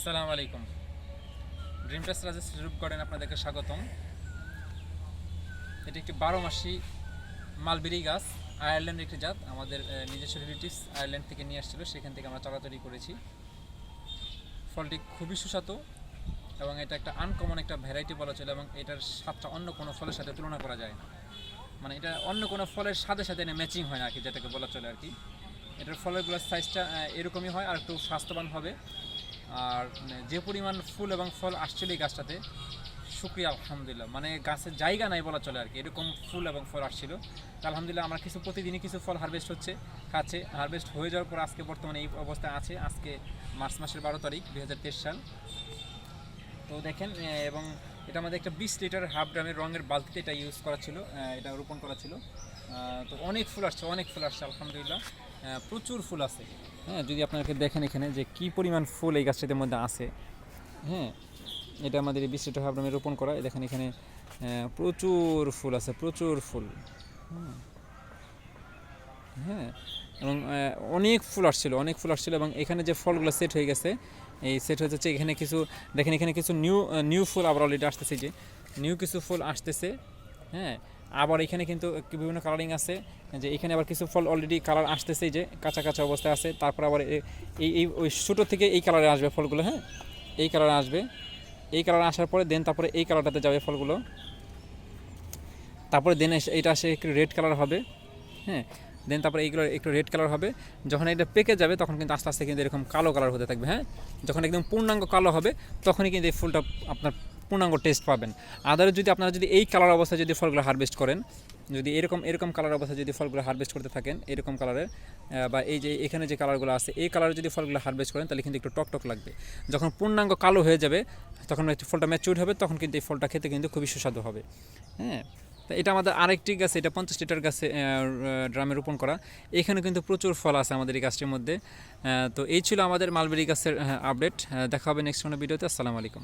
আসসালামু আলাইকুম। Dream plus Rajesh রূপ গার্ডেন আপনাদেরকে স্বাগতম। এটি একটি 12 মাসি মালবেরি গাছ, আয়ারল্যান্ডের একটি জাত। আমাদের নিজস্ব রিলেটিভস আয়ারল্যান্ড থেকে নিয়ে আসছিল, সেখান থেকে আমরা চারা করেছি। ফলটি খুবই সুস্বাদু এবং এটা একটা আনকমন একটা ভ্যারাইটি বলা চলে, এবং এটার স্বাদটা অন্য কোনো ফলের সাথে তুলনা করা যায় না। মানে এটা অন্য কোনো ফলের সাথে সাথে ম্যাচিং হয় না আর কি, যেটাকে বলা চলে আর কি। এটার ফলেরগুলোর সাইজটা এরকমই হয়, আর একটু স্বাস্থ্যবান হবে। আর যে পরিমাণ ফুল এবং ফল আসছিল এই গাছটাতে, শুকরিয়া আলহামদুলিল্লাহ, মানে গাছের জায়গা নাই বলা চলে আর কি, এরকম ফুল এবং ফল আসছিল। তো আলহামদুলিল্লাহ আমরা প্রতিদিনই কিছু ফল হারভেস্ট খাচ্ছে। হারভেস্ট হয়ে যাওয়ার পর আজকে বর্তমানে এই অবস্থায় আছে। আজকে মার্চ মাসের 12 তারিখ 2023 সাল। তো দেখেন, এবং এটা আমাদের একটা 20 লিটার হাফ ড্রামের রঙের বালতিতে এটা ইউজ করা ছিল, এটা রোপণ করা ছিল। তো অনেক ফুল আসছে আলহামদুলিল্লাহ, প্রচুর ফুল আছে। হ্যাঁ, যদি আপনাকে দেখেন এখানে যে কি পরিমাণ ফুল এই গাছটার মধ্যে আছে। হ্যাঁ, এটা আমাদের এই 20 লিটার হাফ ড্রামে রোপণ করা। দেখেন এখানে প্রচুর ফুল আছে, প্রচুর ফুল। হ্যাঁ, এবং অনেক ফুল আসছিল এবং এখানে যে ফলগুলো সেট হয়ে গেছে, এই সেট হয়ে যাচ্ছে। এখানে কিছু দেখেন, এখানে কিছু নিউ ফুল আবার অলরেডি আসতেছে, যে নিউ কিছু ফুল আসতেছে। হ্যাঁ, আবার এখানে কিন্তু বিভিন্ন কালারিং আছে, যে এখানে আবার কিছু ফল অলরেডি কালার আসতেছে, যে কাঁচা কাঁচা অবস্থায় আছে। তারপর আবার এই ওই ছোটো থেকে এই কালারে আসবে ফলগুলো। হ্যাঁ, এই কালারে আসবে, এই কালারে আসার পরে তারপরে এই কালারটাতে যাবে ফলগুলো। তারপরে এটা আসে একটু রেড কালার হবে। হ্যাঁ, তারপরে এইগুলো একটু রেড কালার হবে। যখন এটা পেকে যাবে তখন কিন্তু আস্তে আস্তে কিন্তু এরকম কালো কালার হতে থাকবে। হ্যাঁ, যখন একদম পূর্ণাঙ্গ কালো হবে তখনই কিন্তু এই ফুলটা আপনার পূর্ণাঙ্গ টেস্ট পাবেন। আদারে যদি আপনারা এই কালার অবস্থায় যদি ফলগুলো হারভেস্ট করেন, যদি এরকম কালার অবস্থায় যদি ফলগুলো হারভেস্ট করতে থাকেন, এরকম কালারের, বা এই যে এখানে যে কালারগুলো আছে এই কালারে যদি ফলগুলো হারভেস্ট করেন, তাহলে কিন্তু একটু টকটক লাগবে। যখন পূর্ণাঙ্গ কালো হয়ে যাবে, তখন ফলটা ম্যাচিউর হবে, তখন কিন্তু এই ফলটা খেতে কিন্তু খুবই সুস্বাদু হবে। হ্যাঁ, তো এটা আমাদের আরেকটি গাছ, এটা 50 লিটার গাছে ড্রামে রোপণ করা। এখানে কিন্তু প্রচুর ফল আছে আমাদের এই গাছটির মধ্যে। তো এই ছিল আমাদের মালবেরি গাছের আপডেট। দেখা হবে নেক্সট কোনো ভিডিওতে। আসসালামু আলাইকুম।